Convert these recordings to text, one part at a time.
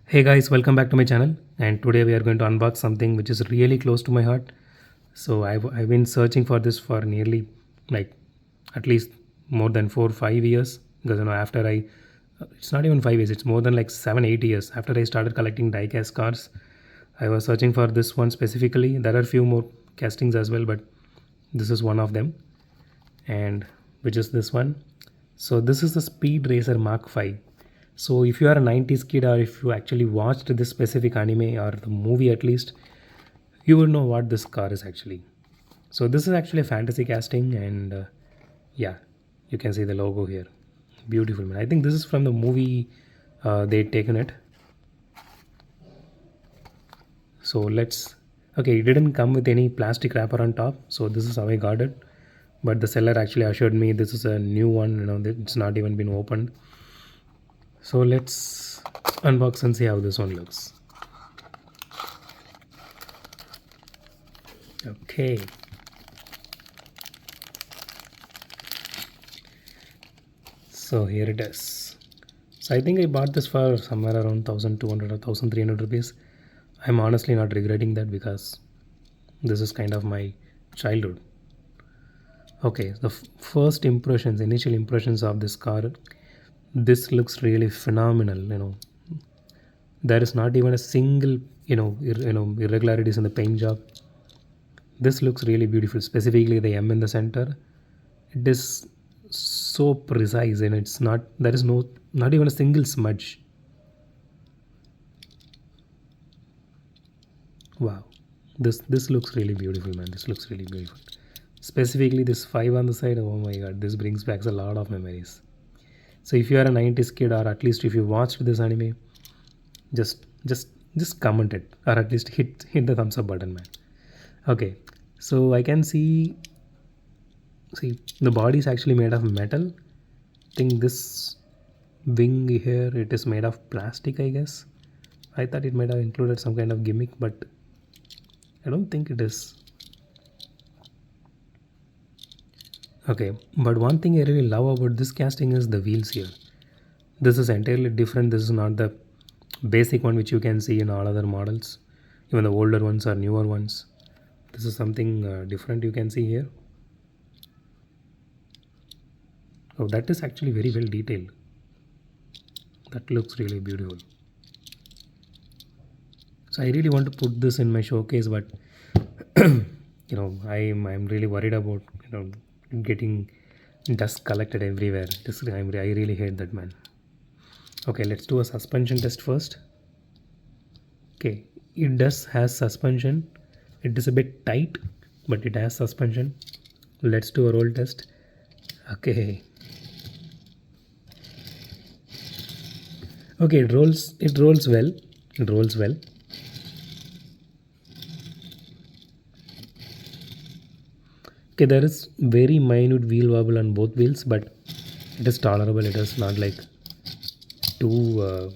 Hey guys, welcome back to my channel. And today we are going to unbox something which is really close to my heart. So I've been searching for this for nearly like at least more than 4 5 years, because after I it's not even 5 years, it's more than like 7 8 years after I started collecting die cast cars. I was searching for this one specifically. There are few more castings as well, but this is one of them, and which is this one. So this is the Speed Racer Mark 5. So if you are a 90s kid, or if you actually watched this specific anime or the movie at least, you would know what this car is actually. So this is actually a fantasy casting, and yeah, you can see the logo here. Beautiful, man. I think this is from the movie they taken it. So let's, okay, it didn't come with any plastic wrapper on top, so this is how I got it. But the seller actually assured me this is a new one, it's not even been opened. So let's unbox and see how this one looks. Okay. So here it is. So I think I bought this for somewhere around 1200 or 1300 rupees. I'm honestly not regretting that, because this is kind of my childhood. Okay, the first impressions, initial impressions of this car. This looks really phenomenal. There is not even a single irregularities in the paint job. This looks really beautiful, specifically the M in the center. It is so precise, and it's not, there is not even a single smudge. Wow, this looks really beautiful, man. This looks really beautiful, specifically this 5 on the side. Oh my god, this brings back a lot of memories. So if you are a 90s kid, or at least if you watched this anime, just just comment it, or at least hit the thumbs up button, man. Okay, so I can see the body is actually made of metal. I think this wing here, it is made of plastic, I guess. I thought it might have included some kind of gimmick, but I don't think it is. Okay, but one thing I really love about this casting is the wheels here. This is entirely different. This is not the basic one which you can see in all other models, even the older ones or newer ones. This is something different you can see here. Oh, that is actually very well detailed. That looks really beautiful. So I really want to put this in my showcase, but I'm really worried about getting dust collected everywhere. I really hate that, man. Okay, let's do a suspension test first. Okay, it does has suspension. It is a bit tight, but it has suspension. Let's do a roll test. Okay. Okay, it rolls well. It rolls well. Okay, there is very minute wheel wobble on both wheels, but it is tolerable. It is not like too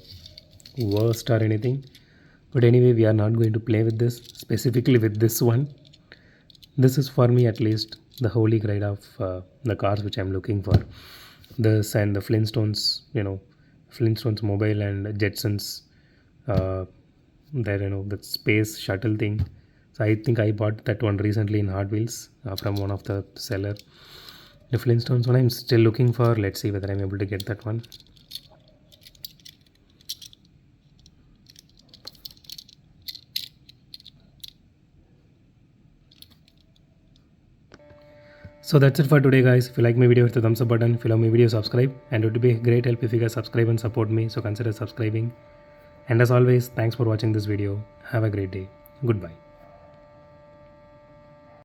worst or anything. But anyway, we are not going to play with this, specifically with this one. This is, for me at least, the holy grail of the cars which I'm looking for. This and the Flintstones, Flintstones mobile and Jetsons, the space shuttle thing. So I think I bought that one recently in Hot Wheels from one of the seller. The Flintstones one I'm still looking for. Let's see whether I'm able to get that one. So that's it for today, guys. If you like my video, hit the thumbs up button. If you love my video, subscribe. And it would be a great help if you guys subscribe and support me. So consider subscribing. And as always, thanks for watching this video. Have a great day. Goodbye.